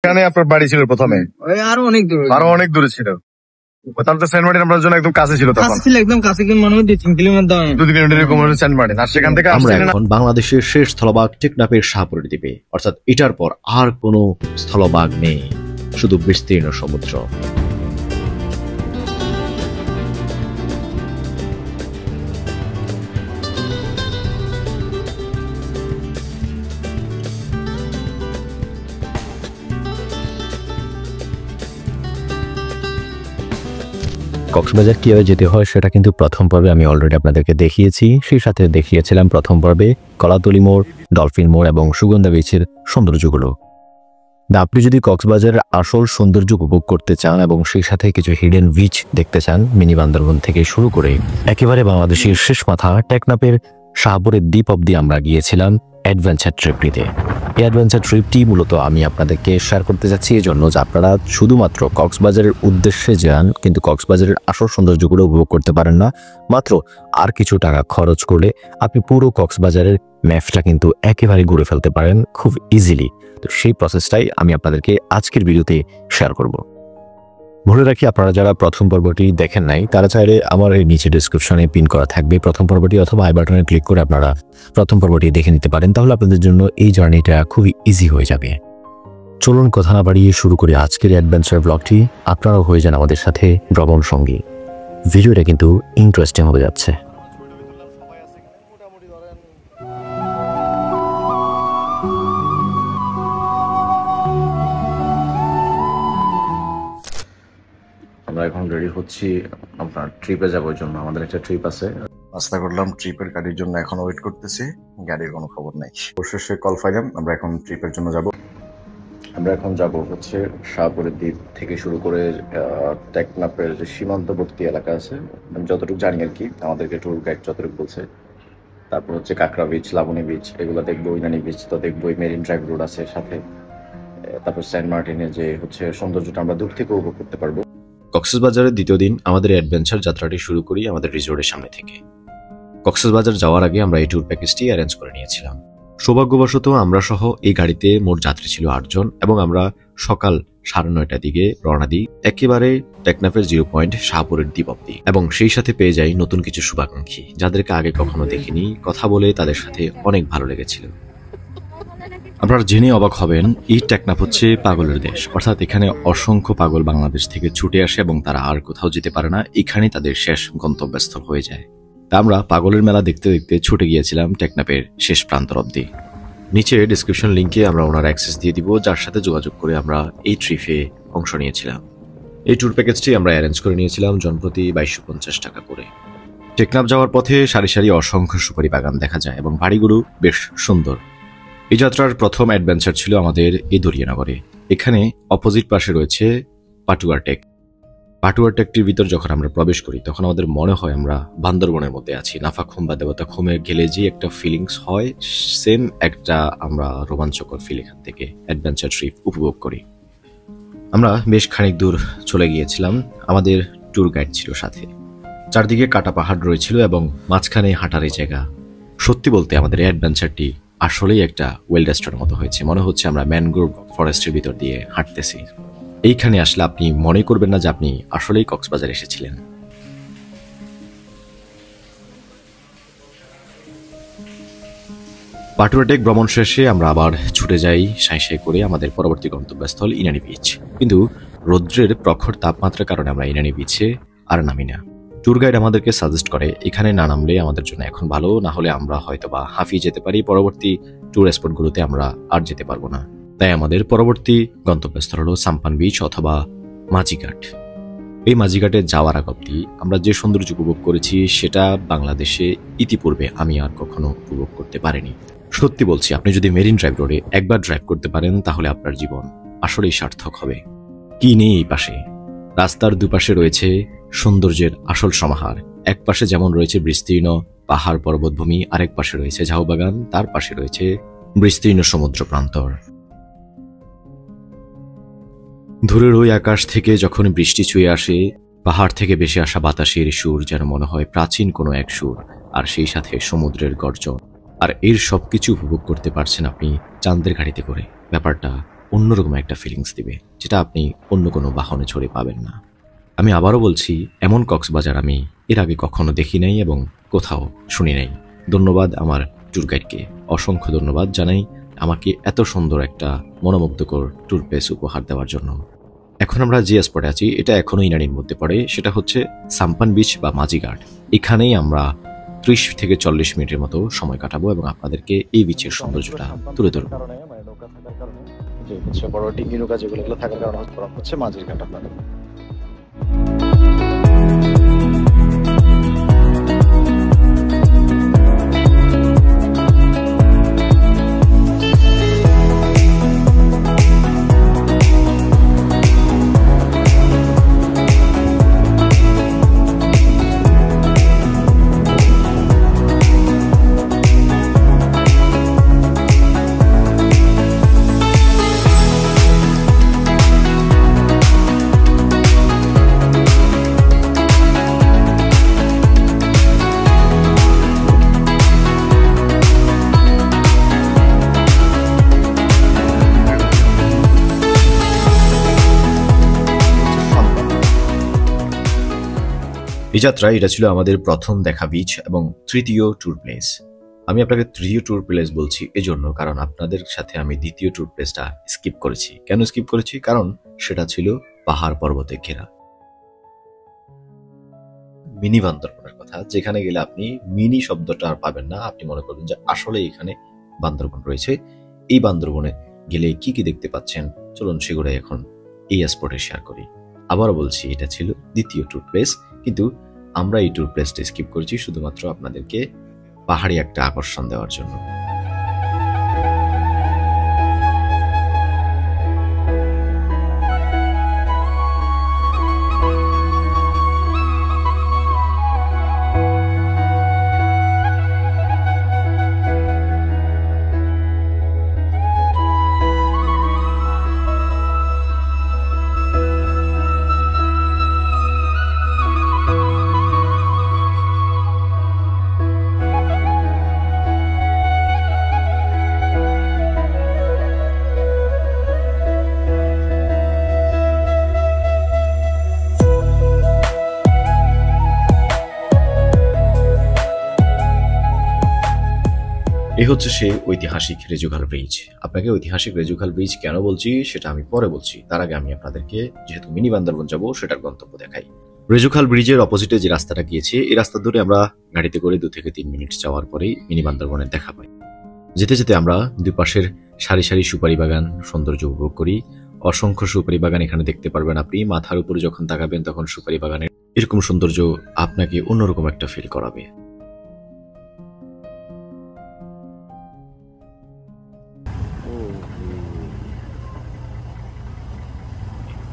এখানে আপনার বাড়ি ছিল প্রথমে? আরো অনেক দূরে ছিল। তাহলে তো সেন্ট মার্টিন আপনার জন্য একদম কাছে ছিল তখন? একদম কাছে, মনে হয় 2-3 কিলোমিটার। 2 কিলোমিটার কম সেন্ট মার্টিন। আর সেখান থেকে আমরা এখন বাংলাদেশের শেষ স্থলভাগ টেকনাফের শাহপুর দ্বীপে, অর্থাৎ এটার পর আর কোনো স্থলভাগ নেই, শুধু বিস্তীর্ণ সমুদ্র। কক্সবাজার কিভাবে যেতে হয় সেটা কিন্তু প্রথম পর্বে আমি অলরেডি আপনাদেরকে দেখিয়েছি। সেই সাথে দেখিয়েছিলাম প্রথম পর্বে কলাতলি মোড়, ডলফিন মোড় এবং সুগন্ধা বিচের সৌন্দর্যগুলো। আপনি যদি কক্সবাজারের আসল সৌন্দর্য উপভোগ করতে চান এবং সেই সাথে কিছু হিডেন বিচ দেখতে চান, মিনি বান্দরবন থেকে শুরু করে একেবারে বাংলাদেশের শেষ মাথা টেকনাফের শাহপুরের দ্বীপ অব্দি আমরা গিয়েছিলাম অ্যাডভেঞ্চার ট্রিপটিতে। এই অ্যাডভেঞ্চার ট্রিপটি মূলত আমি আপনাদেরকে শেয়ার করতে যাচ্ছি এই জন্য যে আপনারা শুধুমাত্র কক্সবাজারের উদ্দেশ্যে যান কিন্তু কক্সবাজারের আসল সৌন্দর্যগুলো উপভোগ করতে পারেন না। মাত্র আর কিছু টাকা খরচ করলে আপনি পুরো কক্সবাজারের ম্যাপটা কিন্তু একেবারে ঘুরে ফেলতে পারেন খুব ইজিলি। তো সেই প্রসেসটাই আমি আপনাদেরকে আজকের ভিডিওতে শেয়ার করব। বলে রাখি, আপনারা যারা প্রথম পর্বটি দেখেন নাই তারা চাইলে আমার এই নিচে ডেসক্রিপশনে পিন করা থাকবে প্রথম পর্বটি, অথবা আই বাটনে ক্লিক করে আপনারা প্রথম পর্বটি দেখে নিতে পারেন। তাহলে আপনাদের জন্য এই জার্নিটা খুবই ইজি হয়ে যাবে। চলুন কথা না বাড়িয়ে শুরু করে আজকের অ্যাডভেঞ্চার ব্লগটি। আপনারাও হয়ে যান আমাদের সাথে ভ্রমণ সঙ্গী। ভিডিওটা কিন্তু ইন্টারেস্টিং হয়ে যাচ্ছে। আমরা এখন রেডি হচ্ছি আপনার ট্রিপে যাওয়ার জন্য। আমাদের একটা ট্রিপ আছে, নাস্তা করলাম, ট্রিপের গাড়ির জন্য এখন ওয়েট করতেছি। গাড়ির কোনো খবর নাই। অবশেষে কল পাইলাম, আমরা এখন ট্রিপের জন্য যাব। আমরা এখন যাব হচ্ছে শাহপুরের দ্বীপ থেকে শুরু করে টেকনাফের যে সীমান্তবর্তী এলাকা আছে, আমি যতটুকু জানি আর কি, আমাদেরকে ট্যুর গাইড যতটুকু বলছে। তারপর হচ্ছে কাঁকড়া বিচ, লাবণী বিচ, এগুলো দেখবো। ইনানি বিচ তো দেখবোই, মেরিন ড্রাইভ রোড আছে সাথে। তারপর সেন্ট মার্টিনের যে হচ্ছে সৌন্দর্যটা আমরা দূর থেকে উপভোগ করতে পারবো। কক্সবাজারের দ্বিতীয় দিন আমাদের অ্যাডভেঞ্চার যাত্রাটি শুরু করি আমাদের রিসোর্টের সামনে থেকে। কক্সবাজার যাওয়ার আগে আমরা এই ট্যুর প্যাকেজটি অ্যারেঞ্জ করে নিয়েছিলাম। সৌভাগ্যবশত আমরা সহ এই গাড়িতে মোট যাত্রী ছিল 8 জন এবং আমরা সকাল 9:30টার দিকে রওনা দিই একেবারে টেকনাফের 0 পয়েন্ট শাহপুরের দ্বীপ অব্দি। এবং সেই সাথে পেয়ে যাই নতুন কিছু শুভাকাঙ্ক্ষী যাদেরকে আগে কখনো দেখিনি। কথা বলে তাদের সাথে অনেক ভালো লেগেছিল। আপনারা জেনে অবাক হবেন, এই টেকনাফ হচ্ছে পাগলের দেশ, অর্থাৎ এখানে অসংখ্য পাগল বাংলাদেশ থেকে ছুটে আসে এবং তারা আর কোথাও যেতে পারে না, এখানেই তাদের শেষ গন্তব্যস্থল হয়ে যায়। তা আমরা পাগলের মেলা দেখতে দেখতে ছুটে গিয়েছিলাম টেকনাফের শেষ প্রান্তর অব্দি। নিচে ডিসক্রিপশন লিঙ্কে আমরা ওনার অ্যাক্সেস দিয়ে দিব, যার সাথে যোগাযোগ করে আমরা এই ট্রিপে অংশ নিয়েছিলাম। এই ট্যুর প্যাকেজটি আমরা অ্যারেঞ্জ করে নিয়েছিলাম জনপ্রতি 2250 টাকা করে। টেকনাফ যাওয়ার পথে সারি সারি অসংখ্য সুপারি বাগান দেখা যায় এবং বাড়িগুলো বেশ সুন্দর। এই যাত্রার প্রথম অ্যাডভেঞ্চার ছিল আমাদের এই দরিয়ানগরে। এখানে অপোজিট পাশে রয়েছে পাটুয়ার টেক। পাটুয়ার টেকটির ভিতর যখন আমরা প্রবেশ করি তখন আমাদের মনে হয় আমরা বান্দরবনের মধ্যে আছি। নাফাখুম বা দেবতা খুমে গেলে যে একটা ফিলিংস হয়, সেম একটা আমরা রোমাঞ্চকর ফিল এখান থেকে অ্যাডভেঞ্চার ট্রিপ উপভোগ করি। আমরা বেশ খানিক দূর চলে গিয়েছিলাম, আমাদের ট্যুর গাইড ছিল সাথে। চারদিকে কাটা পাহাড় রয়েছিল এবং মাঝখানে হাঁটার এই জায়গা। সত্যি বলতে আমাদের অ্যাডভেঞ্চারটি আসলেই একটা ওয়েলডেস্টের মতো হয়েছে। মনে হচ্ছে আমরা ম্যানগ্রোভ ফরেস্টের ভিতর দিয়ে হাঁটতেছি। এইখানে আসলে আপনি মনে করবেন না যে আপনি আসলেই কক্সবাজার এসেছিলেন। পাটুয়াটেক ভ্রমণ শেষে আমরা আবার ছুটে যাই সাঁই সাঁই করে আমাদের পরবর্তী গন্তব্যস্থল ইনানি বিচ। কিন্তু রৌদ্রের প্রখর তাপমাত্রার কারণে আমরা ইনানি বিচে আর নামি না। ট্যুর গাইড আমাদেরকে সাজেস্ট করে এখানে না নামলে আমাদের জন্য এখন ভালো, না হলে আমরা হয়তো বা হাঁফিয়ে যেতে পারি, পরবর্তী ট্যুর স্পটগুলোতে আমরা আর যেতে পারবো না। তাই আমাদের পরবর্তী গন্তব্যস্থল হলো সাম্পান বিচ অথবা মাঝিঘাট। এই মাঝিঘাটে যাওয়ার আগ অব্দি আমরা যে সৌন্দর্য উপভোগ করেছি সেটা বাংলাদেশে ইতিপূর্বে আমি আর কখনো উপভোগ করতে পারিনি। সত্যি বলছি, আপনি যদি মেরিন ড্রাইভ রোডে একবার ড্রাইভ করতে পারেন তাহলে আপনার জীবন আসলেই সার্থক হবে। কি নেই এই পাশে? রাস্তার দুপাশে রয়েছে সৌন্দর্যের আসল সমাহার। এক পাশে যেমন রয়েছে বিস্তীর্ণ পাহাড় পর্বতভূমি, আরেক পাশে রয়েছে ঝাউবাগান, তার পাশে রয়েছে বিস্তীর্ণ সমুদ্র প্রান্তর। দূরের ওই আকাশ থেকে যখন বৃষ্টি ছুঁয়ে আসে, পাহাড় থেকে ভেসে আসা বাতাসের সুর যেন মনে হয় প্রাচীন কোনো এক সুর, আর সেই সাথে সমুদ্রের গর্জন। আর এর সবকিছু উপভোগ করতে পারছেন আপনি চাঁদের গাড়িতে করে। ব্যাপারটা অন্যরকম একটা ফিলিংস দিবে, যেটা আপনি অন্য কোনো বাহনে চড়ে পাবেন না। আমি আবারও বলছি, এমন কক্সবাজার আমি এর আগে কখনো দেখি নাই এবং কোথাও শুনি নাই। ধন্যবাদ আমার ট্যুর গাইডকে, অসংখ্য ধন্যবাদ জানাই আমাকে এত সুন্দর একটা মনোমুগ্ধকর ট্যুর প্লেস উপহার দেওয়ার জন্য। এখন আমরা যে স্পটে আছি এটা এখনো ইনানির মধ্যে পড়ে, সেটা হচ্ছে সাম্পান বিচ বা মাঝিঘাট। এখানেই আমরা 30 থেকে 40 মিনিটের মতো সময় কাটাবো এবং আপনাদেরকে এই বিচের সৌন্দর্যটা তুলে ধরবো। বড় ডিঙ্গি নৌকা যেগুলো থাকার কারণে হচ্ছে মাঝিঘাট আপনাদের। এই যাত্রায় এটা ছিল আমাদের প্রথম দেখা বিচ এবং তৃতীয় ট্যুর প্লেস। আমি আপনাকে তৃতীয় ট্যুর প্লেস বলছি এজন্য কারণ আপনাদের সাথে আমি দ্বিতীয় ট্যুর প্লেসটা স্কিপ করেছি। কেন স্কিপ করেছি? কারণ সেটা ছিল পাহাড় পর্বতে ঘেরা মিনি বান্দরবনের কথা, যেখানে গেলে আপনি মিনি শব্দটা আর পাবেন না। আপনি মনে করবেন যে আসলে এখানে বান্দরবন রয়েছে। এই বান্দরবনে গেলে কি কি দেখতে পাচ্ছেন চলুন সেগুলো এখন এই স্পটে শেয়ার করি। আবারও বলছি, এটা ছিল দ্বিতীয় ট্যুর প্লেস, কিন্তু আমরা এই ট্যুর প্লেসটা স্কিপ করেছি শুধুমাত্র আপনাদেরকে পাহাড়ি একটা আকর্ষণ দেওয়ার জন্য। এই হচ্ছে সেই ঐতিহাসিক রেজুখাল ব্রিজ। আপনাকে ঐতিহাসিক রেজুখাল ব্রিজ কেন বলছি সেটা আমি পরে বলছি। তার আগে আমি আপনাদেরকে যেহেতু মিনি বান্দরবন যাব সেটার গন্তব্য দেখাই। রেজুখাল ব্রিজের অপোজিটে যে রাস্তাটা গিয়েছে এই রাস্তা ধরে আমরা গাড়িতে করে 2 থেকে 3 মিনিট যাওয়ার পরেই মিনি বান্দরবনের দেখা পাই। যেতে যেতে আমরা দুই পাশের সারি সারি সুপারি বাগান সৌন্দর্য উপভোগ করি। অসংখ্য সুপারি বাগান এখানে দেখতে পারবেন আপনি। মাথার উপরে যখন তাকাবেন তখন সুপারি বাগানের এরকম সৌন্দর্য আপনাকে অন্যরকম একটা ফিল করাবে।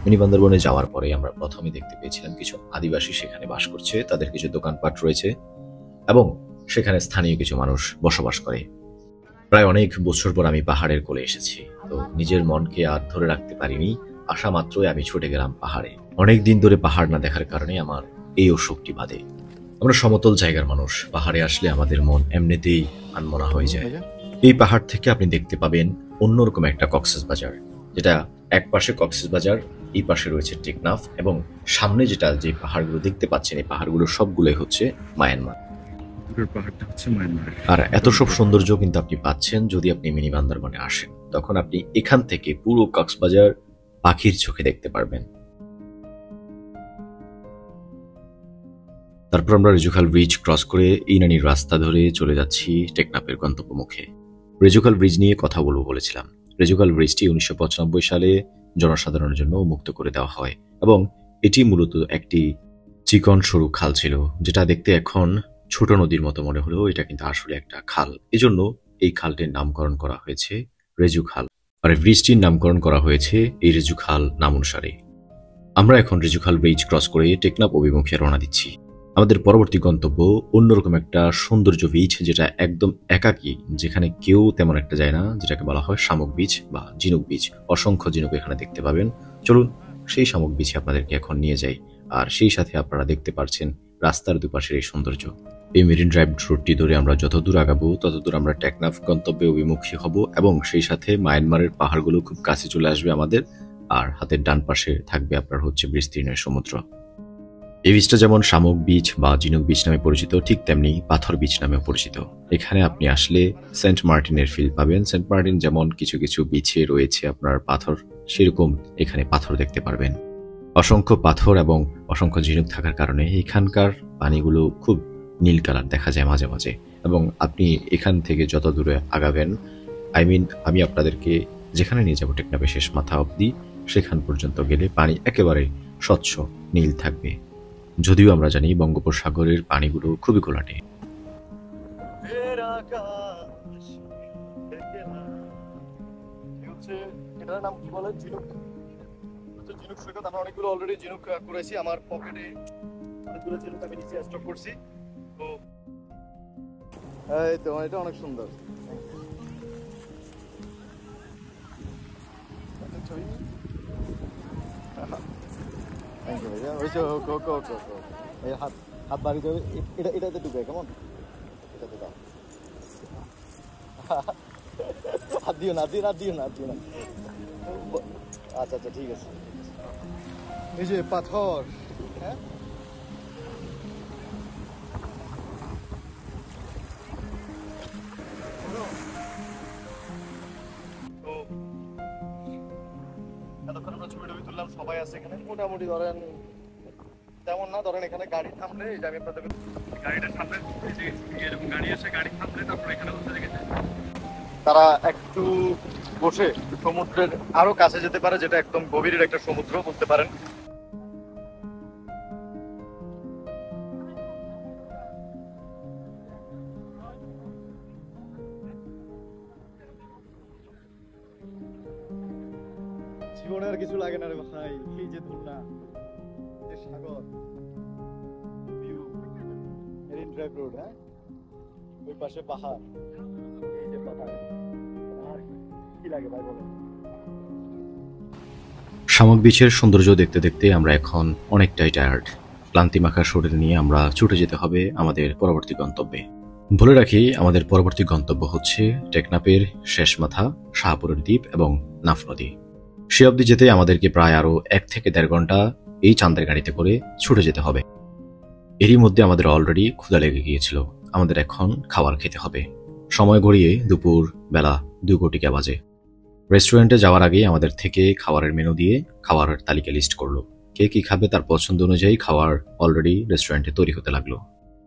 মিনি বান্দরবনে যাওয়ার পরে আমরা প্রথমে দেখতে পেয়েছিলাম কিছু আদিবাসী সেখানে বাস করছে, তাদের কিছু দোকানপাট রয়েছে এবং সেখানে স্থানীয় কিছু মানুষ বসবাস করে। প্রায় অনেক বছর পর আমি পাহাড়ের কোলে এসেছি, তো নিজের মনকে আর ধরে রাখতে পারিনি। আসা মাত্রই আমি ছুটে গেলাম পাহাড়ে। অনেক দিন ধরে পাহাড় না দেখার কারণে আমার এই অসুখটি বাধে। আমরা সমতল জায়গার মানুষ, পাহাড়ে আসলে আমাদের মন এমনিতেই আনমনা হয়ে যায়। এই পাহাড় থেকে আপনি দেখতে পাবেন অন্যরকম একটা কক্সবাজার, যেটা এক পাশে কক্সবাজার, এই পাশে রয়েছে টেকনাফ এবং সামনে যে পাহাড়গুলো দেখতে পাচ্ছেন এই পাহাড়গুলো সবগুলোই হচ্ছে মায়ানমার। আর এত সব সৌন্দর্য কিন্তু আপনি পাচ্ছেন যদি আপনি মিনি বান্দরবনে আসেন। তখন আপনি এখান থেকে পুরো কক্সবাজার পাখির চোখে দেখতে পারবেন। তারপর আমরা রেজুখাল ব্রিজ ক্রস করে ইনানির রাস্তা ধরে চলে যাচ্ছি টেকনাফের গন্তব্যমুখে। রেজুখাল ব্রিজ নিয়ে কথা বলবো বলেছিলাম। রেজুখাল ব্রিজটি 1995 সালে জনসাধারণের জন্য উন্মুক্ত করে দেওয়া হয় এবং এটি মূলত একটি চিকন সরু খাল ছিল, যেটা দেখতে এখন ছোট নদীর মতো মনে হলেও এটা কিন্তু আসলে একটা খাল। এজন্য এই খালটির নামকরণ করা হয়েছে রেজু খাল, আর ব্রিজটির নামকরণ করা হয়েছে এই রেজু খাল নাম অনুসারে। আমরা এখন রেজুখাল ব্রিজ ক্রস করে টেকনাফ অভিমুখে রওনা দিচ্ছি। আমাদের পরবর্তী গন্তব্য অন্যরকম একটা সৌন্দর্য বিচ, যেটা একদম একাকী, যেখানে কেউ তেমন একটা যায় না, যেটাকে বলা হয় শামুক বিচ বা ঝিনুক বিচ। অসংখ্য ঝিনুক এখানে দেখতে পাবেন। চলুন সেই শামুক বিচে আপনাদেরকে এখন নিয়ে যাই, আর সেই সাথে আপনারা দেখতে পাচ্ছেন রাস্তার দুপাশের এই সৌন্দর্য। এই মেরিন ড্রাইভ রুটটি ধরে আমরা যত দূর আগাবো ততদূর আমরা টেকনাফ গন্তব্যে অভিমুখী হব এবং সেই সাথে মায়ানমারের পাহাড়গুলো খুব কাছে চলে আসবে আমাদের। আর হাতের ডান পাশে থাকবে আপনার হচ্ছে বিস্তীর্ণ সমুদ্র। এই বিচটা যেমন শামুক বিচ বা ঝিনুক বিচ নামে পরিচিত, ঠিক তেমনি পাথর বিচ নামেও পরিচিত। এখানে আপনি আসলে সেন্ট মার্টিনের ফিল পাবেন। সেন্ট মার্টিন যেমন কিছু কিছু বিচে রয়েছে আপনার পাথর, সেরকম এখানে পাথর দেখতে পারবেন। অসংখ্য পাথর এবং অসংখ্য ঝিনুক থাকার কারণে এখানকার পানিগুলো খুব নীল কালার দেখা যায় মাঝে মাঝে। এবং আপনি এখান থেকে যত দূরে আগাবেন, আমি আপনাদেরকে যেখানে নিয়ে যাবো টেকনাফের শেষ মাথা অবধি, সেখান পর্যন্ত গেলে পানি একেবারে স্বচ্ছ নীল থাকবে। যদিও আমরা জানি বঙ্গোপসাগরের পানিগুলো খুবই ঘোলাটে। এটার নাম কি বলে? ঝিনুক। ঝিনুক সৈকত। আমরা অনেকগুলো অলরেডি ঝিনুক করেছি। আমার পকেটে অনেকগুলো ঝিনুক আমি নিচে স্টক করছি। তো এই তো এটা অনেক সুন্দর। থ্যাংক ইউ ভাইয়া। ওই যে ওকে ওকে ওকে ওকে এই হাত হাত বাড়ি দেবে। এটাতে ঢুকে কেমন? এটাতে দাও। হাত দিও না, হাত দিও না। আচ্ছা আচ্ছা ঠিক আছে। এই যে পাথর, হ্যাঁ এতক্ষণ আমরা ছবি টবি তুললাম, সবাই আছে এখানে। মোটামুটি ধরেন তেমন না, ধরেন এখানে গাড়ি থামলে, এই যে আমি আপনাদের গাড়িটা থামলে, এই যে এরকম গাড়ি আসে, গাড়ি থামলে তারপর এখানে বসে রেখেছে। তারা একটু বসে সমুদ্রের আরো কাছে যেতে পারে, যেটা একদম গভীরের একটা সমুদ্র বলতে পারেন। জীবনে আর কিছু লাগে না রে ভাই, এই যে দুলনা, এই সাগর, ভিউ, মেরিন ড্রাইভ রোড, হ্যাঁ ওই পাশে পাহাড়, এই যে পাহাড়, আর কি লাগে ভাই বলো? শামুক বিচের সৌন্দর্য দেখতে দেখতে আমরা এখন অনেকটাই টায়ার্ড। ক্লান্তি মাখা শরীর নিয়ে আমরা ছুটে যেতে হবে আমাদের পরবর্তী গন্তব্যে। বলে রাখি, আমাদের পরবর্তী গন্তব্য হচ্ছে টেকনাফের শেষ মাথা, শাহপুরের দ্বীপ এবং নাফ নদী। সে অবধি যেতে আমাদেরকে প্রায় আরো 1 থেকে 1.5 ঘন্টা এই চাঁদের গাড়িতে করে ছুটে যেতে হবে। এরই মধ্যে আমাদের অলরেডি ক্ষুধা লেগে গিয়েছিল। আমাদের এখন খাবার খেতে হবে। সময় গড়িয়ে দুপুর বেলা 2 কোটিকা বাজে। রেস্টুরেন্টে যাওয়ার আগে আমাদের থেকে খাবারের মেনু দিয়ে খাবারের তালিকা লিস্ট করলো। কে কি খাবে তার পছন্দ অনুযায়ী খাবার অলরেডি রেস্টুরেন্টে তৈরি হতে লাগলো।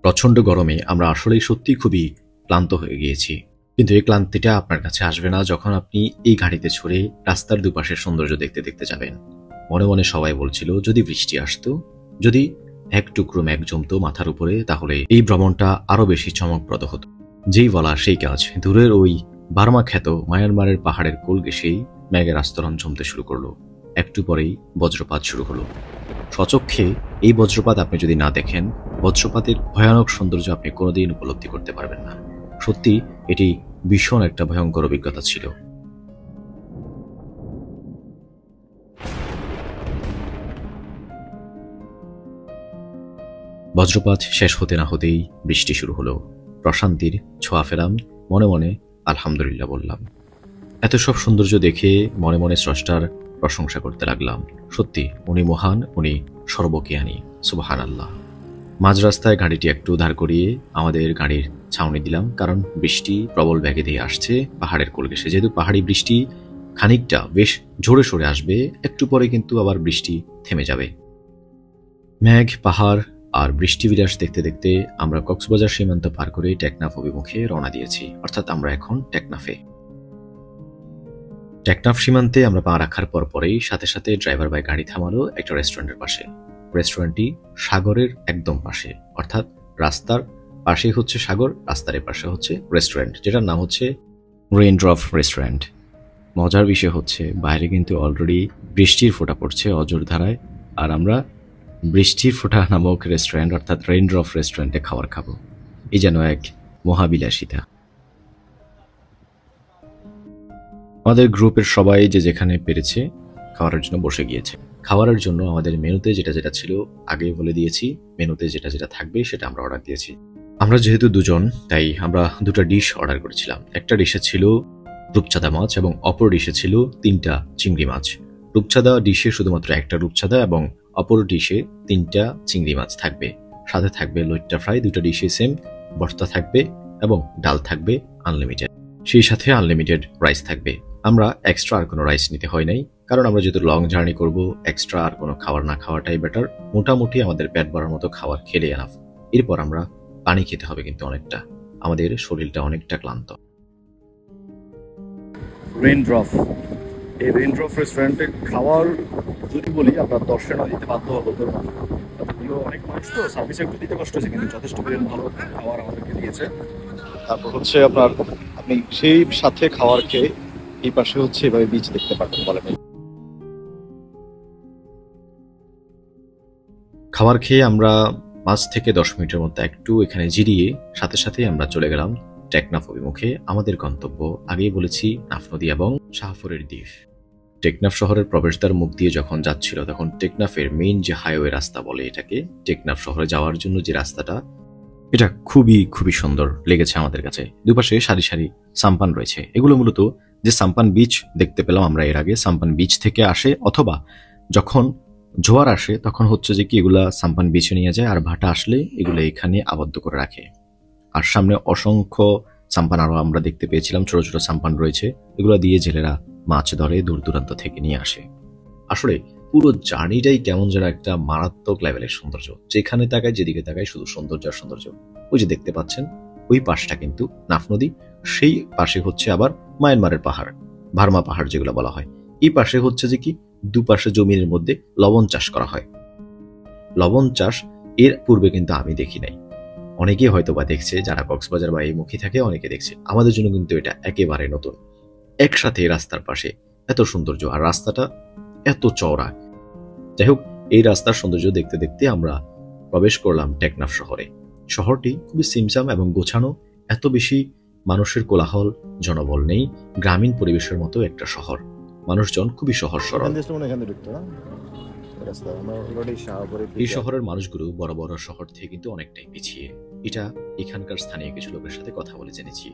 প্রচন্ড গরমে আমরা আসলেই সত্যি খুবই ক্লান্ত হয়ে গিয়েছি। কিন্তু এই ক্লান্তিটা আপনার কাছে আসবে না যখন আপনি এই গাড়িতে চড়ে রাস্তার দুপাশের সৌন্দর্য দেখতে দেখতে যাবেন। মনে মনে সবাই বলছিল, যদি বৃষ্টি আসতো, যদি এক টুকরো মেঘ জমতো মাথার উপরে, তাহলে এই ভ্রমণটা আরো বেশি চমকপ্রদ হতো। যেই বলা সেই কাজ। দূরের ওই বার্মা খ্যাত মায়ানমারের পাহাড়ের কোল ঘেঁষেই মেঘের আস্তরণ জমতে শুরু করলো। একটু পরেই বজ্রপাত শুরু হলো। স্বচক্ষে এই বজ্রপাত আপনি যদি না দেখেন, বজ্রপাতের ভয়ানক সৌন্দর্য আপনি কোনোদিন উপলব্ধি করতে পারবেন না। সত্যি এটি ভীষণ একটা ভয়ঙ্কর অভিজ্ঞতা ছিল। বজ্রপাত শেষ হতে না হতেই বৃষ্টি শুরু হলো। প্রশান্তির ছোঁয়া ফেলাম, মনে মনে আলহামদুলিল্লাহ বললাম। এত সব সৌন্দর্য দেখে মনে মনে স্রষ্টার প্রশংসা করতে লাগলাম। সত্যি উনি মহান, উনি সর্বজ্ঞানী, সুবহানাল্লাহ। মাঝ রাস্তায় গাড়িটি একটু দাঁড় করিয়ে আমাদের গাড়ির ছাউনি দিলাম, কারণ বৃষ্টি প্রবল বেগে দিয়ে আসছে পাহাড়ের কোল ঘেঁষে। যেহেতু পাহাড়ি বৃষ্টি খানিকটা বেশ জোরে সোরে আসবে, একটু পরে কিন্তু আবার বৃষ্টি থেমে যাবে। মেঘ, পাহাড় আর বৃষ্টি বিরাস দেখতে দেখতে আমরা কক্সবাজার সীমান্ত পার করে টেকনাফ অভিমুখে রওনা দিয়েছি। অর্থাৎ আমরা এখন টেকনাফে। টেকনাফ সীমান্তে আমরা পা রাখার পরেই সাথে সাথে ড্রাইভার ভাই গাড়ি থামালো একটা রেস্টুরেন্টের পাশে। রেস্টুরেন্টটি সাগরের একদম পাশে, অর্থাৎ রাস্তার পাশেই হচ্ছে সাগর, রাস্তার পাশে হচ্ছে রেস্টুরেন্ট, যেটার নাম হচ্ছে রেইনড্রপ রেস্টুরেন্ট। মজার বিষয় হচ্ছে বাইরে কিন্তু অলরেডি বৃষ্টির ফোঁটা পড়ছে অজর ধারায়, আর আমরা বৃষ্টির ফোঁটা নামক রেস্টুরেন্ট অর্থাৎ রেইনড্রপ রেস্টুরেন্টে খাবার খাবো। এই যেন এক মহাবিলাসিতা। আমাদের গ্রুপের সবাই যে যেখানে পেরেছে খাওয়ার জন্য বসে গিয়েছে। খাবারের জন্য আমাদের মেনুতে যেটা যেটা ছিল আগে বলে দিয়েছি, মেনুতে যেটা যেটা থাকবে সেটা আমরা অর্ডার দিয়েছি। আমরা যেহেতু দুজন, তাই আমরা দুটো ডিশ অর্ডার করেছিলাম। একটা ডিশে ছিল রূপচাঁদা মাছ এবং অপর ডিশে ছিল 3টা চিংড়ি মাছ। রূপচাঁদা ডিশে শুধুমাত্র একটা রূপচাঁদা এবং অপর ডিশে 3টা চিংড়ি মাছ থাকবে। সাথে থাকবে লইট্টা ফ্রাই, দুটো ডিশে সেম, ভর্তা থাকবে এবং ডাল থাকবে আনলিমিটেড। সেই সাথে আনলিমিটেড রাইস থাকবে। আমরা এক্সট্রা আর কোনো রাইস নিতে হয় নাই, কারণ আমরা যেহেতু লং জার্নি করব, এক্সট্রা আর কোনো খাবার না খাওয়াটাই বেটার। মোটামুটি আমাদের পেট ভরার মতো খাবার খেলে এনাফ। এরপর আমরা পানি খেতে হবে, কিন্তু অনেকটা, আমাদের শরীরটা অনেকটা ক্লান্ত। রেইনড্রপ, এই রেইনড্রপ রেস্টুরেন্টে খাওয়ার যদি বলি আমরা 10 টাকা দিতে বাধ্য হবো। অনেক মানুষ তো সার্ভিস একটু দিতে কষ্ট হয়েছে, কিন্তু যথেষ্ট পরিমাণ ভালো খাবার আমাদেরকে দিয়েছে। তারপর হচ্ছে আপনার আপনি সেই সাথে খাবার খেয়ে এই পাশে হচ্ছে এভাবে বিচ দেখতে পারবেন। বলেন, খাবার খেয়ে আমরা 5 থেকে 10 মিনিটের মধ্যে একটু এখানে জিরিয়ে সাথে সাথে আমরা চলে গেলাম টেকনাফ অভিমুখে। আমাদের গন্তব্য আগেই বলেছি নাফ নদী এবং শাহপুরের দ্বীপ। টেকনাফ শহরের প্রবেশদ্বার মুখ দিয়ে যখন যাচ্ছিল, তখন টেকনাফের মেইন যে হাইওয়ে রাস্তা বলে এটাকে, টেকনাফ শহরে যাওয়ার জন্য যে রাস্তাটা, এটা খুবই খুবই সুন্দর লেগেছে আমাদের কাছে। দুপাশে সারি সারি সাম্পান রয়েছে। এগুলো মূলত যে সাম্পান বিচ দেখতে পেলাম আমরা এর আগে, সাম্পান বিচ থেকে আসে, অথবা যখন জোয়ার আসে তখন হচ্ছে যে কি এগুলা সাম্পান বিচে নিয়ে যায়, আর ভাটা আসলে এগুলো এখানে আবদ্ধ করে রাখে। আর সামনে অসংখ্য সাম্পান আরো আমরা দেখতে পেয়েছিলাম, ছোট ছোট সাম্পান রয়েছে। এগুলো দিয়ে জেলেরা মাছ ধরে দূর দূরান্ত থেকে নিয়ে আসে। আসলে পুরো জার্নিটাই কেমন যেন একটা মারাত্মক লেভেলের সৌন্দর্য। যেখানে তাকায়, যেদিকে তাকায় শুধু সৌন্দর্য আর সৌন্দর্য। ওই যে দেখতে পাচ্ছেন ওই পাশটা কিন্তু নাফ নদী, সেই পাশে হচ্ছে আবার মায়ানমারের পাহাড়, ভার্মা পাহাড় যেগুলো বলা হয়। এই পাশে হচ্ছে যে কি দুপাশে জমির মধ্যে লবণ চাষ করা হয়। লবণ চাষ এর পূর্বে কিন্তু আমি দেখি নাই। অনেকে হয়তো বা দেখছে, যারা কক্সবাজার বা এই মুখী থাকে অনেকে দেখছে। আমাদের জন্য কিন্তু এটা একেবারে নতুন। একসাথে রাস্তার পাশে এত সৌন্দর্য, আর রাস্তাটা এত চওড়া। যাই হোক, এই রাস্তার সৌন্দর্য দেখতে দেখতে আমরা প্রবেশ করলাম টেকনাফ শহরে। শহরটি খুবই সিমসাম এবং গোছানো, এত বেশি মানুষের কোলাহল জনবল নেই। গ্রামীণ পরিবেশের মতো একটা শহর, মানুষজন খুবই সহজ সরল। এই শহরের মানুষগুলো বড় বড় শহর থেকে কিন্তু অনেকটাই পিছিয়ে। এটা এখানকার স্থানীয় কিছু লোকের সাথে কথা বলে জেনেছি।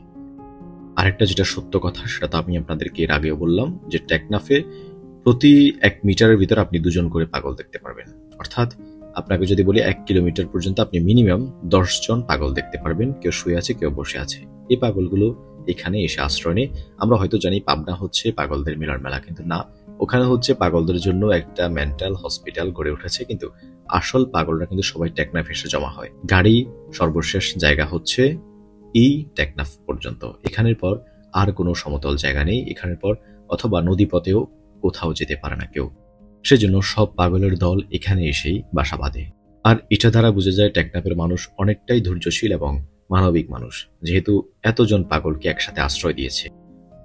আরেকটা যেটা সত্য কথা, সেটা তো আমি আপনাদেরকে এর আগেও বললাম, যে টেকনাফে প্রতি 1 মিটারের ভিতর আপনি 2 জন করে পাগল দেখতে পারবেন। অর্থাৎ আপনাকে যদি বলি 1 কিলোমিটার পর্যন্ত আপনি মিনিমাম 10 জন পাগল দেখতে পারবেন। কেউ শুয়ে আছে, কেউ বসে আছে। এই পাগলগুলো এখানে এসে আশ্রয় নেয়। আমরা হয়তো জানি পাবনা হচ্ছে পাগলদের মিলন মেলা, কিন্তু না, ওখানে হচ্ছে পাগলদের জন্য একটা মেন্টাল হসপিটাল গড়ে উঠেছে। কিন্তু আসল পাগলরা কিন্তু সবাই টেকনাফ এসে জমা হয়। গাড়ি সর্বশেষ জায়গা হচ্ছে এই টেকনাফ পর্যন্ত। এখানের পর আর কোনো সমতল জায়গা নেই। এখানের পর অথবা নদী পথেও কোথাও যেতে পারে না কেউ। সেজন্য সব পাগলের দল এখানে এসেই বাসা বাঁধে। আর এটা দ্বারা বোঝা যায় টেকনাফের মানুষ অনেকটাই ধৈর্যশীল এবং মানবিক মানুষ, যেহেতু এতজন পাগলকে একসাথে আশ্রয় দিয়েছে।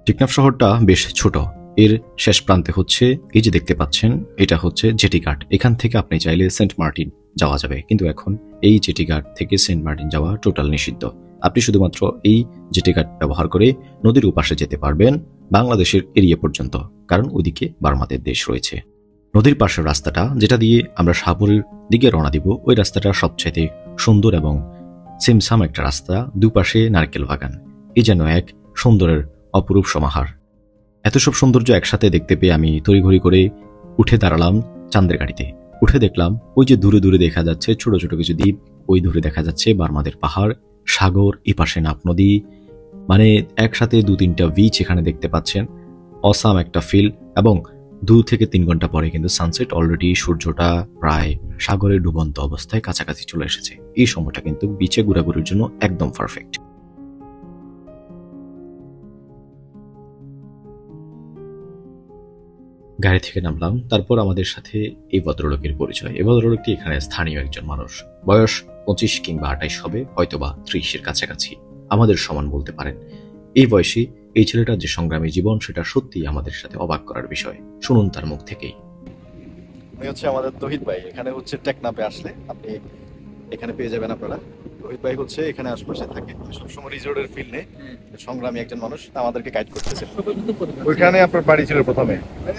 টেকনাফ শহরটা বেশ ছোট। এর শেষ প্রান্তে হচ্ছে এই যে দেখতে পাচ্ছেন, এটা হচ্ছে জেটিঘাট। এখান থেকে আপনি চাইলে সেন্ট মার্টিন যাওয়া যাবে, কিন্তু এখন এই জেটিঘাট থেকে সেন্ট মার্টিন যাওয়া টোটাল নিষিদ্ধ। আপনি শুধুমাত্র এই জেটিঘাট ব্যবহার করে নদীর উপাশে যেতে পারবেন বাংলাদেশের এরিয়া পর্যন্ত, কারণ ওইদিকে বার্মাদের দেশ রয়েছে। নদীর পাশের রাস্তাটা, যেটা দিয়ে আমরা শাহপুরের দিকে রওনা দিব, ওই রাস্তাটা সবচাইতে সুন্দর এবং সিমসাম একটা রাস্তা। দুপাশে নারকেল বাগান, এই যেন এক সুন্দরের অপরূপ সমাহার। এত সব সৌন্দর্য একসাথে দেখতে পেয়ে আমি তড়িঘড়ি করে উঠে দাঁড়ালাম চাঁদের গাড়িতে। উঠে দেখলাম ওই যে দূরে দূরে দেখা যাচ্ছে ছোট ছোট কিছু দ্বীপ, ওই দূরে দেখা যাচ্ছে বার্মাদের পাহাড়, সাগর, এই পাশে নাফ নদী। মানে একসাথে 2-3টা বিচ এখানে দেখতে পাচ্ছেন। অসাম একটা ফিল। এবং 2 থেকে 3 ঘন্টা পরে কিন্তু সানসেট, অলরেডি সূর্যটা প্রায় সাগরের ডুবন্ত অবস্থায় কাছাকাছি চলে এসেছে। এই সময়টা কিন্তু বিচে ঘোরাঘুরির জন্য একদম পারফেক্ট। গাড়ি থেকে নামলাম। তারপর আমাদের সাথে এই ভদ্রলোকের পরিচয়। এই ভদ্রলোকটি এখানে স্থানীয় একজন মানুষ। বয়স 25 কিংবা 28 হবে, হয়তোবা 30-এর কাছাকাছি। আমাদের সমান বলতে পারেন। এই বয়সী এই ছেলেটার যে সংগ্রামী জীবন, সেটা সত্যি আমাদের সাথে অবাক করার বিষয়। শুনুন তার মুখ থেকেই। উনি হচ্ছে আমাদের তহিদ ভাই। এখানে হচ্ছে টেকনাফে আসলে আপনি এখানে পেয়ে যাবেন আপনারা। তহিদ ভাই হচ্ছে এখানে আশপাশে থাকে, সবসময় রিজোর্টের ফিল নেই। সংগ্রামী একজন মানুষ, আমাদেরকে গাইড করতেছে। ওইখানে আপনার বাড়ি ছিল প্রথমে?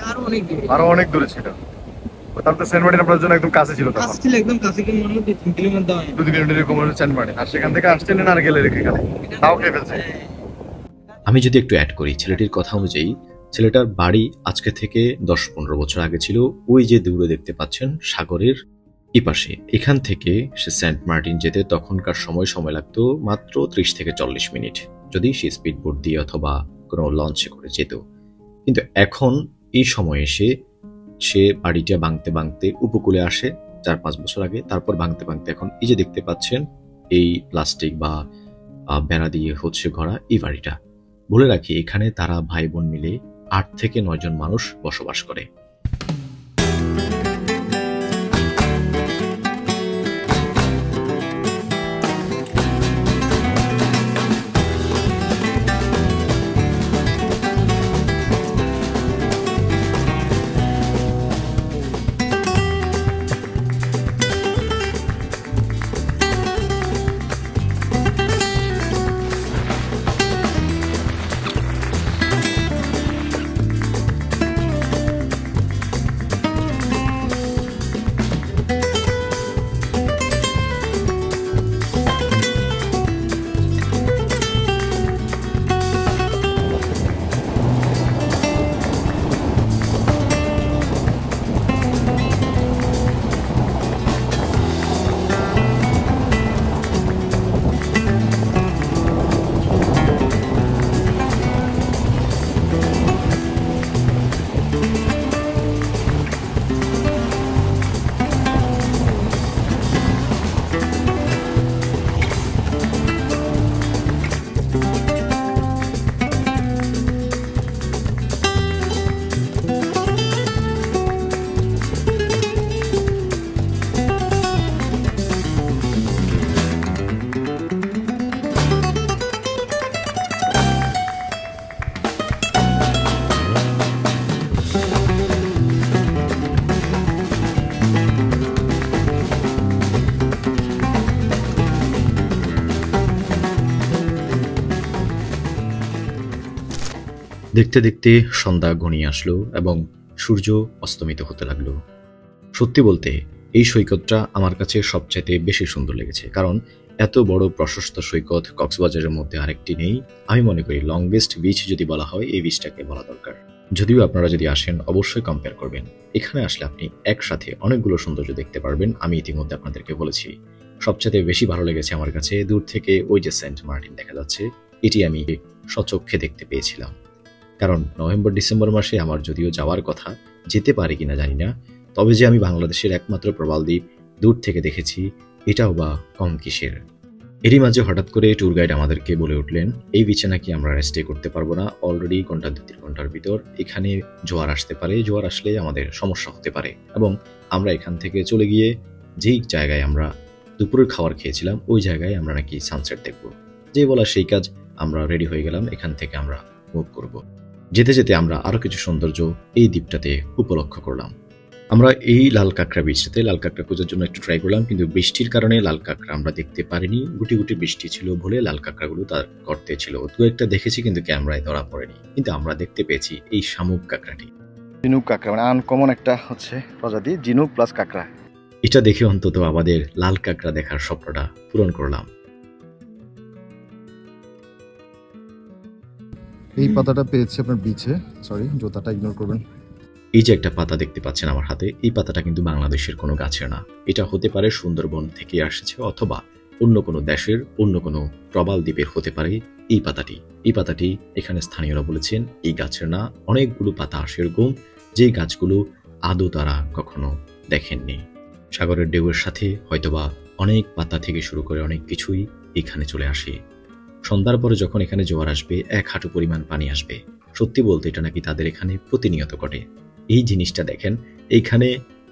আরো অনেক দূরে। আরো অনেক দূরে ছিল। তার তো সেন্ট মার্টিন আপনার জন্য একদম কাছে ছিল, তখন কাছে ছিল, একদম কাছে, কিন্তু মনে হয় 2-3 কিলোমিটার দাঁড়ায়। 2 কিলোমিটার এরকম হলো সেন্ট মার্টিন, আর সেখান থেকে আসছিলেন আর গেলে রেখে এখানে তাও খেয়ে ফেলছে। আমি যদি একটু অ্যাড করি, ছেলেটির কথা অনুযায়ী ছেলেটার বাড়ি আজকে থেকে 10-15 বছর আগে ছিল ওই যে দূরে দেখতে পাচ্ছেন সাগরের এপাশে। এখান থেকে সে সেন্ট মার্টিন যেতে তখনকার সময় লাগতো মাত্র 30 থেকে 40 মিনিট, যদি সে স্পিড বোট দিয়ে অথবা কোনো লঞ্চে করে যেত। কিন্তু এখন এই সময় এসে সে বাড়িটা ভাঙতে ভাঙতে উপকূলে আসে 4-5 বছর আগে, তারপর ভাঙতে ভাঙতে এখন এই যে দেখতে পাচ্ছেন এই প্লাস্টিক বা বেড়া দিয়ে হচ্ছে ঘোরা এই বাড়িটা। বলে রাখি, এখানে তারা ভাই বোন মিলে 8 থেকে 9 জন মানুষ বসবাস করে। দেখতে দেখতে সন্ধ্যা ঘনিয়ে আসলো এবং সূর্য অস্তমিত হতে লাগলো। সত্যি বলতে এই সৈকতটা আমার কাছে সবচাইতে বেশি সুন্দর লেগেছে, কারণ এত বড় প্রশস্ত সৈকত কক্সবাজারের মধ্যে আরেকটি নেই। আমি মনে করি লংগেস্ট বিচ যদি বলা হয় এই বিচটাকে বলা দরকার। যদিও আপনারা যদি আসেন অবশ্যই কম্পেয়ার করবেন। এখানে আসলে আপনি একসাথে অনেকগুলো সৌন্দর্য দেখতে পারবেন। আমি ইতিমধ্যে আপনাদেরকে বলেছি, সবচাইতে বেশি ভালো লেগেছে আমার কাছে দূর থেকে ওই যে সেন্ট মার্টিন দেখা যাচ্ছে, এটি আমি স্বচক্ষে দেখতে পেয়েছিলাম। কারণ নভেম্বর-ডিসেম্বর মাসে আমার যদিও যাওয়ার কথা, যেতে পারি কিনা জানি না, তবে যে আমি বাংলাদেশের একমাত্র প্রবাল দ্বীপ দূর থেকে দেখেছি এটাও বা কম কিসের। এরই মাঝে হঠাৎ করে ট্যুর গাইড আমাদেরকে বলে উঠলেন এই বিচে নাকি আমরা স্টে করতে পারবো না, অলরেডি ঘন্টা 2-3 ঘন্টার ভিতর এখানে জোয়ার আসতে পারে, জোয়ার আসলে আমাদের সমস্যা হতে পারে, এবং আমরা এখান থেকে চলে গিয়ে যেই জায়গায় আমরা দুপুরের খাবার খেয়েছিলাম ওই জায়গায় আমরা নাকি সানসেট দেখব। যে বলা সেই কাজ, আমরা রেডি হয়ে গেলাম, এখান থেকে আমরা মুভ করব। যেতে যেতে আমরা আরো কিছু সৌন্দর্য এই দ্বীপটাতে উপলক্ষ করলাম। আমরা এই লাল কাঁকড়া বিচটাতে লাল কাঁকড়া খোঁজার জন্য একটু ট্রাই করলাম, কিন্তু বৃষ্টির কারণে লাল কাঁকড়া আমরা দেখতে পারিনি। গুটি গুটি বৃষ্টি ছিল বলে লাল কাঁকড়াগুলো তার গর্তে ছিল। দু একটা দেখেছি কিন্তু ক্যামেরায় ধরা পড়েনি, কিন্তু আমরা দেখতে পেয়েছি এই শামুক কাঁকড়াটি। ঝিনুক কাঁকড়া মানে আনকমন একটা হচ্ছে প্রজাতি, ঝিনুক প্লাস কাঁকড়া। এটা দেখে অন্তত আমাদের লাল কাঁকড়া দেখার স্বপ্নটা পূরণ করলাম। এই পাতাটা পেয়েছি আপনার বিচে, সরি জুতাটা ইগনোর করবেন। এই যে একটা পাতা দেখতে পাচ্ছেন আমার হাতে, এই পাতাটা কিন্তু বাংলাদেশের কোনো গাছের না। এটা হতে পারে সুন্দরবন থেকে আসছে অথবা অন্য কোনো দেশের অন্য কোনো প্রবাল দ্বীপের হতে পারে এই পাতাটি। এই পাতাটি এখানে স্থানীয়রা বলেছেন এই গাছের না, অনেকগুলো পাতা আসে এরকম, যে গাছগুলো আদৌ তারা কখনো দেখেননি। সাগরের ঢেউয়ের সাথে হয়তোবা অনেক পাতা থেকে শুরু করে অনেক কিছুই এখানে চলে আসে। সন্ধ্যার পরে যখন এখানে জোয়ার আসবে 1 হাঁটু পরিমাণ পানি আসবে। সত্যি বলতে এটা নাকি তাদের এখানে প্রতিনিয়ত ঘটে। এই জিনিসটা দেখেন, এইখানে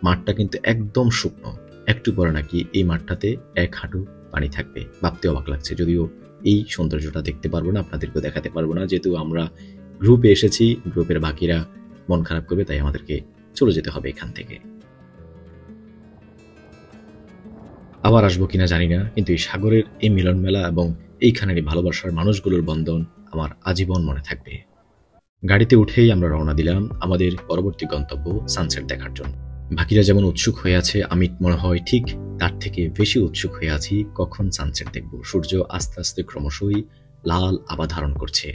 মাঠটা কিন্তু একদম শুকনো, একটু পরে নাকি এই মাঠটাতে 1 হাঁটু পানি থাকবে। ভাবতে অবাক লাগছে, যদিও এই সৌন্দর্যটা দেখতে পারবো না, আপনাদেরকেও দেখাতে পারবো না, যেহেতু আমরা গ্রুপে এসেছি, গ্রুপের বাকিরা মন খারাপ করবে, তাই আমাদেরকে চলে যেতে হবে এখান থেকে। আবার আসবো কিনা জানি না, কিন্তু এই সাগরের এই মিলন মেলা এবং এইখানের ভালোবাসার মানুষগুলোর বন্ধন আমার আজীবন মনে থাকবে। গাড়িতে উঠেই আমরা রওনা দিলাম আমাদের পরবর্তী গন্তব্য সানসেট দেখার জন্য। বাকিরা যেমন উৎসুক হয়ে আছে, আমি মনে হয় ঠিক তার থেকে বেশি উৎসুক হয়ে আছি কখন সানসেট দেখব। সূর্য আস্তে আস্তে ক্রমশই লাল আভা ধারণ করছে,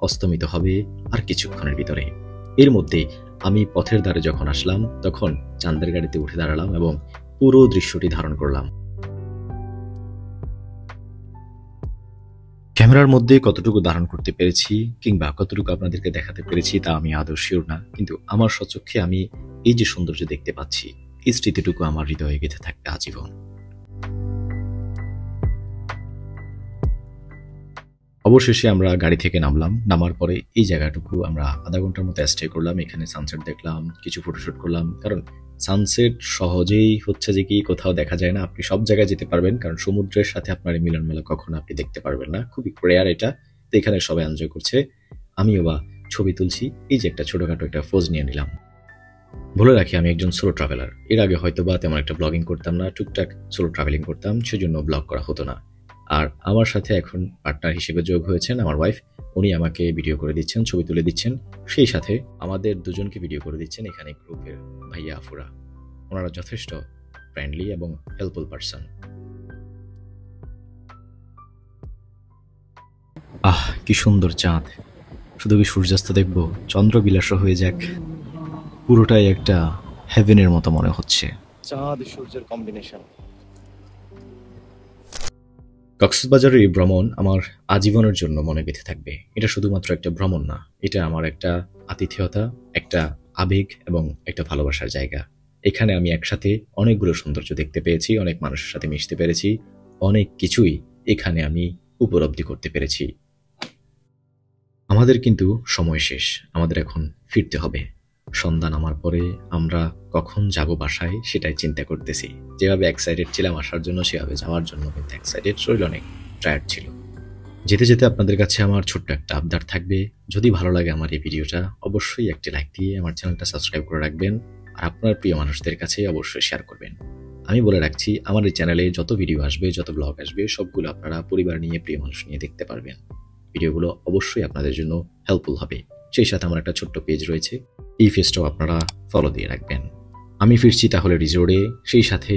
অস্তমিত হবে আর কিছুক্ষণের ভিতরে। এর মধ্যে আমি পথের ধারে যখন আসলাম তখন চাঁদের গাড়িতে উঠে দাঁড়ালাম এবং পুরো দৃশ্যটি ধারণ করলাম। ক্যামেরার মধ্যে কতটুকু ধারণ করতে পেরেছি কিংবা কতটুকু আপনাদেরকে দেখাতে পেরেছি তা আমি আদৌ শিওর না, কিন্তু আমার স্বচক্ষে আমি এই যে সৌন্দর্য দেখতে পাচ্ছি, এই স্মৃতিটুকু আমার হৃদয়ে গেঁথে থাকবে আজীবন। অবশেষে আমরা গাড়ি থেকে নামলাম। নামার পরে এই জায়গাটুকু আমরা আধা ঘন্টার মতো স্টে করলাম। এখানে সানসেট দেখলাম, কিছু ফটোশুট করলাম। কারণ সানসেট সহজেই হচ্ছে যে কি কোথাও দেখা যায় না, আপনি সব জায়গায় যেতে পারবেন, কারণ সমুদ্রের সাথে আপনার এই মিলন মেলা কখনো আপনি দেখতে পারবেন না, খুবই রেয়ার এটা। তো এখানে সবাই এনজয় করছে, আমিও বা ছবি তুলছি। এই যে একটা ছোটখাটো একটা পোজ নিয়ে নিলাম। বলে রাখি আমি একজন সোলো ট্রাভেলার। এর আগে হয়তো বা তেমন একটা ব্লগিং করতাম না, টুকটাক সোলো ট্রাভেলিং করতাম, সেজন্য ব্লগ করা হতো না। আর আমার সাথে এখন পার্টনার হিসেবে যোগ হয়েছেন আমার ওয়াইফ। উনি আমাকে ভিডিও করে দিচ্ছেন, ছবি তুলে দিচ্ছেন, সেই সাথে আমাদের দুজনকে ভিডিও করে দিচ্ছেন এখানে গ্রুপের ভাইয়া আফুরা। ওনারা যথেষ্ট ফ্রেন্ডলি এবং হেল্পফুল পারসন। কি সুন্দর চাঁদ! শুধু কি সূর্যাস্ত দেখবো, চন্দ্র বিলাস হয়ে যাক, পুরোটাই একটা হেভেনের মতো মনে হচ্ছে। চাঁদ সূর্যের কম্বিনেশন। কক্সবাজারের এই ভ্রমণ আমার আজীবনের জন্য মনে গেঁথে থাকবে। এটা শুধুমাত্র একটা ভ্রমণ না, এটা আমার একটা আতিথেয়তা, একটা আবেগ এবং একটা ভালোবাসার জায়গা। এখানে আমি একসাথে অনেকগুলো সৌন্দর্য দেখতে পেয়েছি, অনেক মানুষের সাথে মিশতে পেরেছি, অনেক কিছুই এখানে আমি উপলব্ধি করতে পেরেছি। আমাদের কিন্তু সময় শেষ, আমাদের এখন ফিরতে হবে। সন্ধ্যা নামার পরে আমরা কখন যাব বাসায় সেটাই চিন্তা করতেছি। যেভাবে এক্সাইটেড ছিলাম আসার জন্য, সেভাবে যাওয়ার জন্য কিন্তু এক্সাইটেড, শরীর অনেক টায়ার্ড ছিল। যেতে যেতে আপনাদের কাছে আমার ছোট্ট একটা আবদার থাকবে, যদি ভালো লাগে আমার এই ভিডিওটা অবশ্যই একটি লাইক দিয়ে আমার চ্যানেলটা সাবস্ক্রাইব করে রাখবেন, আর আপনার প্রিয় মানুষদের কাছে অবশ্যই শেয়ার করবেন। আমি বলে রাখছি, আমার এই চ্যানেলে যত ভিডিও আসবে, যত ব্লগ আসবে, সবগুলো আপনারা পরিবার নিয়ে, প্রিয় মানুষ নিয়ে দেখতে পারবেন। ভিডিওগুলো অবশ্যই আপনাদের জন্য হেল্পফুল হবে। সেই সাথে আমার একটা ছোট্ট পেজ রয়েছে, এই পেজটাও আপনারা ফলো দিয়ে রাখবেন। আমি ফিরছি তাহলে রিজোর্টে, সেই সাথে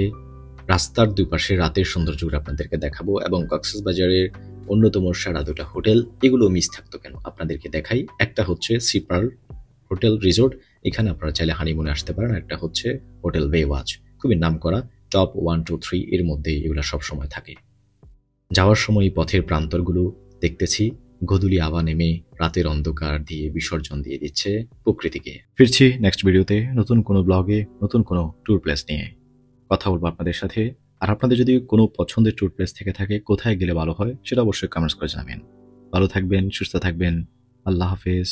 রাস্তার দুপাশে রাতের সৌন্দর্যগুলো আপনাদেরকে দেখাবো এবং কক্সবাজারের অন্যতম সেরা দুটো হোটেল, এগুলো মিস থাকতো কেন আপনাদেরকে দেখাই। একটা হচ্ছে সি পার্ল হোটেল রিসোর্ট, এখানে আপনারা চাইলে হানিমুনে আসতে পারেন। একটা হচ্ছে হোটেল বেওয়াচ, খুবই নামকরা, টপ 1, 2, 3 এর মধ্যে এগুলো সবসময় থাকে। যাওয়ার সময় পথের প্রান্তরগুলো দেখতেছি, গধূলি আভা নেমে রাতের অন্ধকার দিয়ে বিসর্জন দিয়ে দিচ্ছে প্রকৃতিকে। ফিরছি নেক্সট ভিডিওতে নতুন কোনো ব্লগে, নতুন কোনো ট্যুর প্লেস নিয়ে কথা বলবো আপনাদের সাথে। আর আপনাদের যদি কোনো পছন্দের ট্যুর প্লেস থেকে থাকে, কোথায় গেলে ভালো হয়, সেটা অবশ্যই কমেন্টস করে জানাবেন। ভালো থাকবেন, সুস্থ থাকবেন। আল্লাহ হাফেজ।